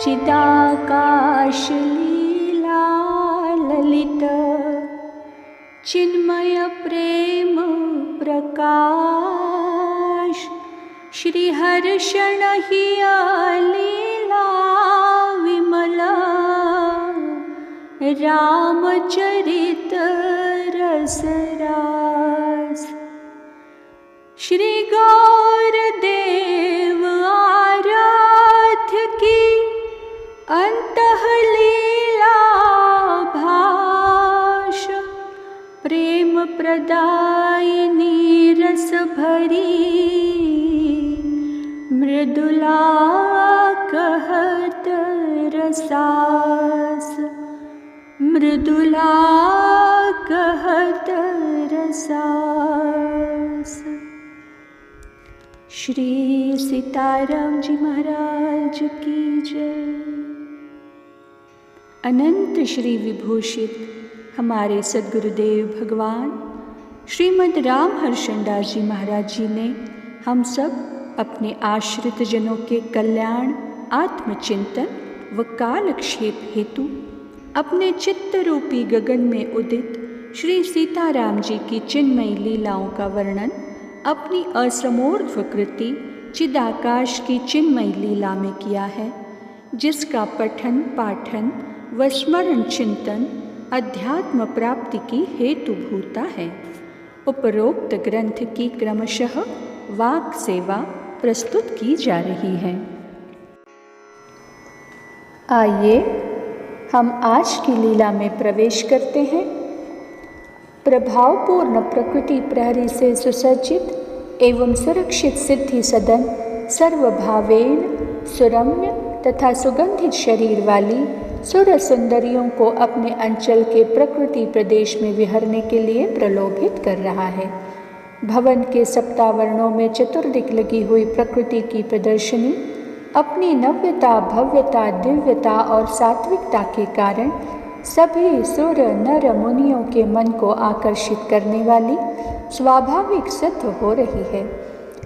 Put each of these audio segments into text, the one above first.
चिदाकाश लीला ललित चिन्मय प्रेम प्रकाश श्री हर्षण हिया लीला विमला रामचरित रसरास श्री गौरदेव आराध्य की अंतःलीला भाष प्रेम प्रदायिनी रस भरी मृदुला कहत रसास मृदुला कहत रसास। श्री सीताराम जी महाराज की जय। अनंत श्री विभूषित हमारे सद्गुरुदेव भगवान श्रीमद् राम हर्षणदास जी महाराज जी ने हम सब अपने आश्रित जनों के कल्याण, आत्मचिंतन व कालक्षेप हेतु अपने चित्त रूपी गगन में उदित श्री सीताराम जी की चिन्मयी लीलाओं का वर्णन अपनी असमोर्ध्व कृति चिदाकाश की चिन्मयी लीला में किया है, जिसका पठन पाठन व स्मरण चिंतन अध्यात्म प्राप्ति की हेतुभूता है। उपरोक्त ग्रंथ की क्रमशः वाक सेवा प्रस्तुत की जा रही है। आइए हम आज की लीला में प्रवेश करते हैं। प्रभावपूर्ण प्रकृति प्रहरी से सुसज्जित एवं सुरक्षित सिद्धि सदन सर्वभावेन सुरम्य तथा सुगंधित शरीर वाली सुर सुंदरियों को अपने अंचल के प्रकृति प्रदेश में विहरने के लिए प्रलोभित कर रहा है। भवन के सप्तावर्णों में चतुर्दिक लगी हुई प्रकृति की प्रदर्शनी अपनी नव्यता, भव्यता, दिव्यता और सात्विकता के कारण सभी सुर नर मुनियों के मन को आकर्षित करने वाली स्वाभाविक सिद्ध हो रही है।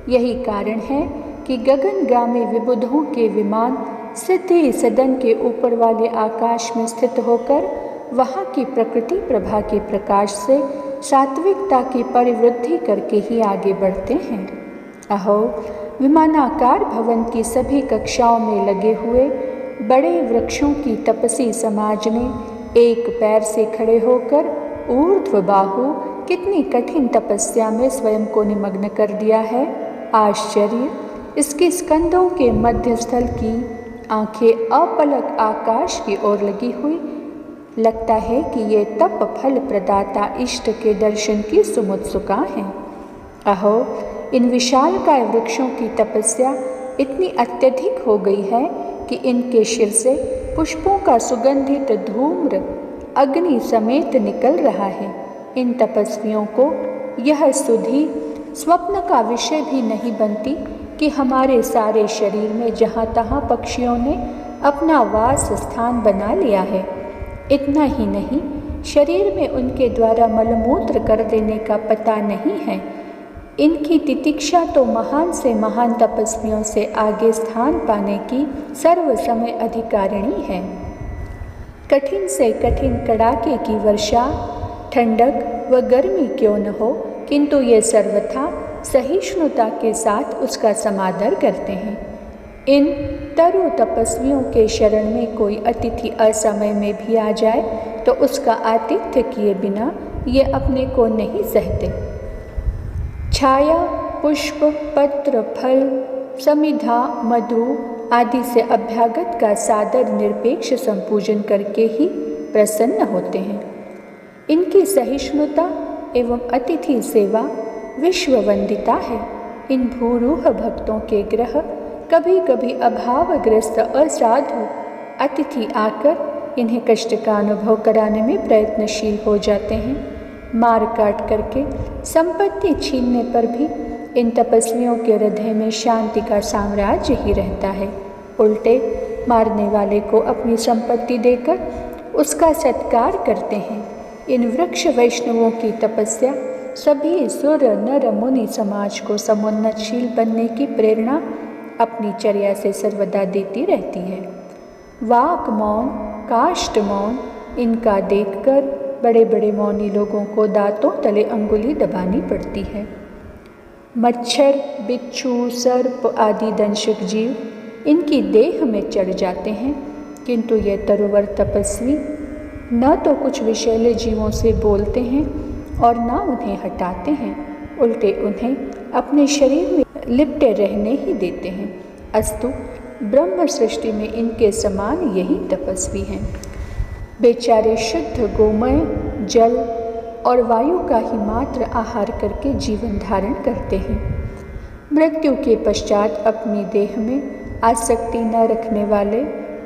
यही कारण है कि गगनगामी विबुधों के विमान सिद्धि सदन के ऊपर वाले आकाश में स्थित होकर वहाँ की प्रकृति प्रभा के प्रकाश से सात्विकता की परिवृद्धि करके ही आगे बढ़ते हैं। अहो, विमानाकार भवन की सभी कक्षाओं में लगे हुए बड़े वृक्षों की तपसी समाज ने एक पैर से खड़े होकर ऊर्ध्व बाहु कितनी कठिन तपस्या में स्वयं को निमग्न कर दिया है। आश्चर्य! इसके स्कंदों के मध्यस्थल की आंखें अपलक आकाश की ओर लगी हुई, लगता है कि ये तप फल प्रदाता इष्ट के दर्शन की सुमुत्सुका हैं। अहो, इन विशालकाय वृक्षों की तपस्या इतनी अत्यधिक हो गई है कि इनके शिर से पुष्पों का सुगंधित धूम्र अग्नि समेत निकल रहा है। इन तपस्वियों को यह सुधि स्वप्न का विषय भी नहीं बनती कि हमारे सारे शरीर में जहाँ तहाँ पक्षियों ने अपना वास स्थान बना लिया है। इतना ही नहीं, शरीर में उनके द्वारा मलमूत्र कर देने का पता नहीं है। इनकी तितिक्षा तो महान से महान तपस्वियों से आगे स्थान पाने की सर्व समय अधिकारिणी है। कठिन से कठिन कड़ाके की वर्षा, ठंडक व गर्मी क्यों न हो, किंतु ये सर्वथा सहिष्णुता के साथ उसका समादर करते हैं। इन तरु तपस्वियों के शरण में कोई अतिथि असमय में भी आ जाए तो उसका आतिथ्य किए बिना ये अपने को नहीं सहते। छाया, पुष्प, पत्र, फल, समिधा, मधु आदि से अभ्यागत का सादर निरपेक्ष संपूजन करके ही प्रसन्न होते हैं। इनकी सहिष्णुता एवं अतिथि सेवा विश्ववंदिता है। इन भूरूह भक्तों के ग्रह कभी कभी अभावग्रस्त असाधु अतिथि आकर इन्हें कष्ट का अनुभव कराने में प्रयत्नशील हो जाते हैं। मार काट करके संपत्ति छीनने पर भी इन तपस्वियों के हृदय में शांति का साम्राज्य ही रहता है। उल्टे मारने वाले को अपनी संपत्ति देकर उसका सत्कार करते हैं। इन वृक्ष वैष्णवों की तपस्या सभी सुर नर मुनि समाज को समुन्नतशील बनने की प्रेरणा अपनी चर्या से सर्वदा देती रहती है। वाक मौन, काष्ठ मौन, इनका देखकर बड़े बड़े मौनी लोगों को दांतों तले अंगुली दबानी पड़ती है। मच्छर, बिच्छू, सर्प आदि दंशक जीव इनकी देह में चढ़ जाते हैं, किंतु ये तरुवर तपस्वी न तो कुछ विषैले जीवों से बोलते हैं और न उन्हें हटाते हैं, उल्टे उन्हें अपने शरीर में लिपटे रहने ही देते हैं। अस्तु ब्रह्म सृष्टि में इनके समान यही तपस्वी हैं। बेचारे शुद्ध गोमय जल और वायु का ही मात्र आहार करके जीवन धारण करते हैं। मृत्यु के पश्चात अपनी देह में आसक्ति न रखने वाले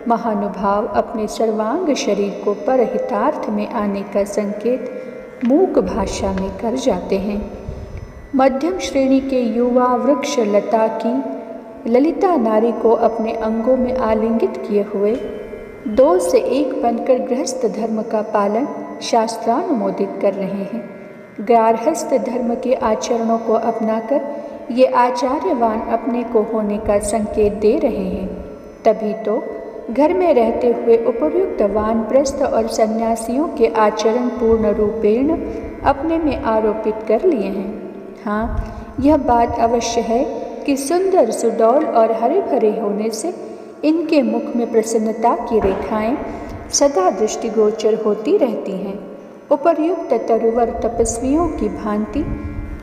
महानुभाव अपने सर्वांग शरीर को परहितार्थ में आने का संकेत मूक भाषा में कर जाते हैं। मध्यम श्रेणी के युवा वृक्ष लता की ललिता नारी को अपने अंगों में आलिंगित किए हुए 2 से 1 बनकर गृहस्थ धर्म का पालन शास्त्रानुमोदित कर रहे हैं। गार्हस्थ धर्म के आचरणों को अपनाकर ये आचार्यवान अपने को होने का संकेत दे रहे हैं। तभी तो घर में रहते हुए उपर्युक्त वानप्रस्थ और सन्यासियों के आचरण पूर्ण रूपेण अपने में आरोपित कर लिए हैं। हाँ, यह बात अवश्य है कि सुंदर सुडौल और हरे भरे होने से इनके मुख में प्रसन्नता की रेखाएं सदा दृष्टिगोचर होती रहती हैं। उपर्युक्त तरुवर तपस्वियों की भांति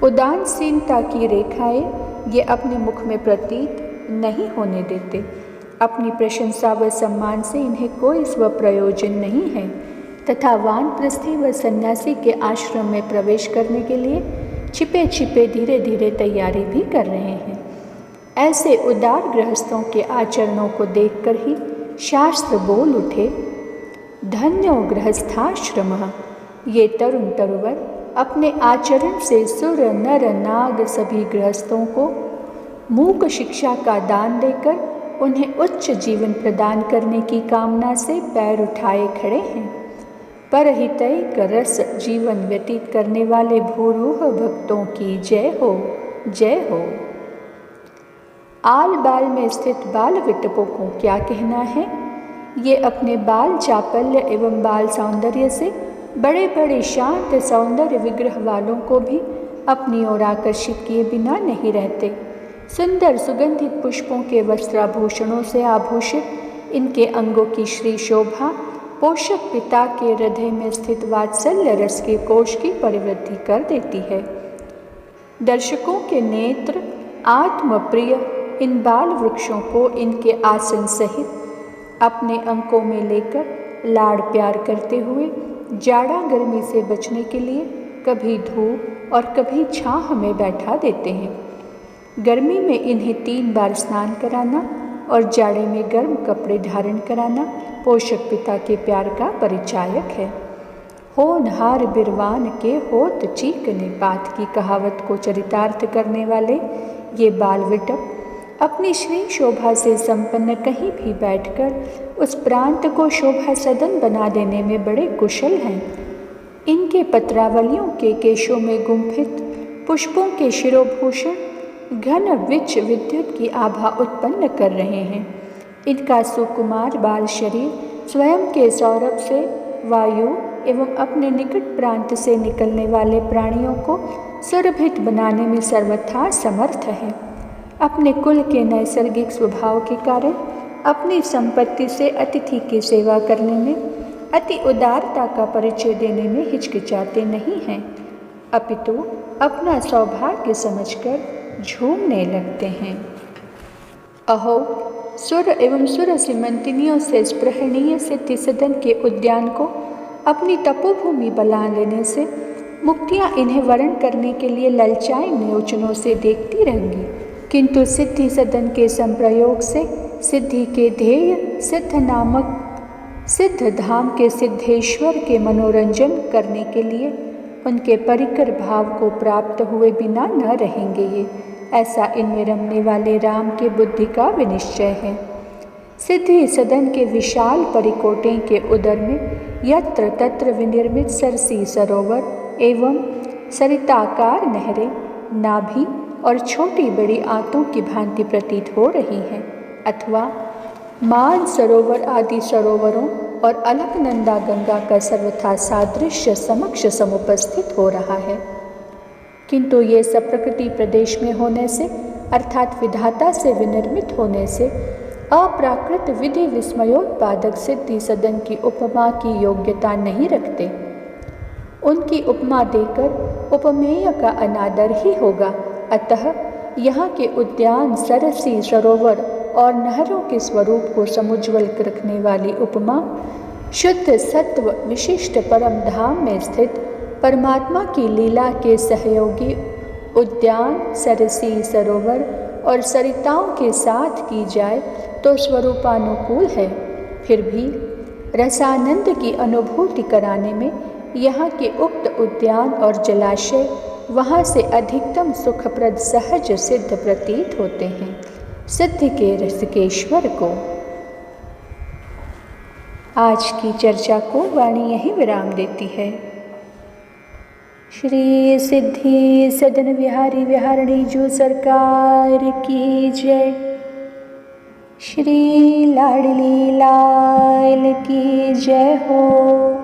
उदासीनता की रेखाएं ये अपने मुख में प्रतीत नहीं होने देते। अपनी प्रशंसा व सम्मान से इन्हें कोई स्वप्रयोजन नहीं है तथा वानप्रस्थी व सन्यासी के आश्रम में प्रवेश करने के लिए छिपे छिपे धीरे धीरे तैयारी भी कर रहे हैं। ऐसे उदार गृहस्थों के आचरणों को देखकर ही शास्त्र बोल उठे, धन्यो गृहस्थाश्रमः। ये तरुण तरुवर अपने आचरण से सुर नर नाग सभी गृहस्थों को मूक शिक्षा का दान देकर उन्हें उच्च जीवन प्रदान करने की कामना से पैर उठाए खड़े हैं। परहितैक रस जीवन व्यतीत करने वाले भूरूह भक्तों की जय हो, जय हो। आल बाल में स्थित बाल विटपों को क्या कहना है। ये अपने बाल चापल्य एवं बाल सौंदर्य से बड़े बड़े शांत सौंदर्य विग्रह वालों को भी अपनी ओर आकर्षित किए बिना नहीं रहते। सुंदर सुगंधित पुष्पों के वस्त्राभूषणों से आभूषित इनके अंगों की श्री शोभा पोषक पिता के हृदय में स्थित वात्सल्य रस के कोश की परिवृद्धि कर देती है। दर्शकों के नेत्र आत्मप्रिय इन बाल वृक्षों को इनके आसन सहित अपने अंकों में लेकर लाड़ प्यार करते हुए जाड़ा गर्मी से बचने के लिए कभी धूप और कभी छांव में बैठा देते हैं। गर्मी में इन्हें 3 बार स्नान कराना और जाड़े में गर्म कपड़े धारण कराना पोषक पिता के प्यार का परिचायक है। होनहार बिरवान के होत चीकने पात की कहावत को चरितार्थ करने वाले ये बाल विटप अपनी श्री शोभा से संपन्न कहीं भी बैठकर उस प्रांत को शोभा सदन बना देने में बड़े कुशल हैं। इनके पत्रावलियों के केशों में गुंफित पुष्पों के शिरोभूषण घन विच विद्युत की आभा उत्पन्न कर रहे हैं। इनका सुकुमार बाल शरीर स्वयं के सौरभ से वायु एवं अपने निकट प्रांत से निकलने वाले प्राणियों को सुरभित बनाने में सर्वथा समर्थ है। अपने कुल के नैसर्गिक स्वभाव के कारण अपनी संपत्ति से अतिथि की सेवा करने में अति उदारता का परिचय देने में हिचकिचाते नहीं हैं, अपितु अपना सौभाग्य समझकर झूमने लगते हैं। अहो, सुर एवं सुर सीमंतिनियों से स्पृहणीय सिद्धि सदन के उद्यान को अपनी तपोभूमि बना लेने से मुक्तियाँ इन्हें वर्ण करने के लिए ललचाई नियोचनों से देखती रहेंगी, किंतु सिद्धि सदन के संप्रयोग से सिद्धि के ध्येय सिद्ध नामक सिद्ध धाम के सिद्धेश्वर के मनोरंजन करने के लिए उनके परिकर भाव को प्राप्त हुए बिना न रहेंगे। ये ऐसा इनमें रमने वाले राम के बुद्धि का विनिश्चय है। सिद्धि सदन के विशाल परिकोटे के उदर में यत्र तत्र विनिर्मित सरसी सरोवर एवं सरिताकार नहरें नाभि और छोटी बड़ी आंतों की भांति प्रतीत हो रही हैं, अथवा मान सरोवर आदि सरोवरों और अलकनंदा गंगा का सर्वथा सादृश्य समक्ष समुपस्थित हो रहा है, किंतु ये सब प्रकृति प्रदेश में होने से अर्थात विधाता से विनिर्मित होने से अप्राकृत विधि विस्मयोत्पादक सिद्धि सदन की उपमा की योग्यता नहीं रखते। उनकी उपमा देकर उपमेय का अनादर ही होगा। अतः यहाँ के उद्यान, सरसी, सरोवर और नहरों के स्वरूप को समुज्वल रखने वाली उपमा शुद्ध सत्व विशिष्ट परम धाम में स्थित परमात्मा की लीला के सहयोगी उद्यान, सरसी, सरोवर और सरिताओं के साथ की जाए तो स्वरूपानुकूल है। फिर भी रसानंद की अनुभूति कराने में यहाँ के उक्त उद्यान और जलाशय वहाँ से अधिकतम सुखप्रद सहज सिद्ध प्रतीत होते हैं। सिद्ध के ऋषिकेश्वर को। आज की चर्चा को वाणी यहीं विराम देती है। श्री सिद्धि सदन विहारी विहारिणी जो सरकार की जय। श्री लाडली लाल की जय हो।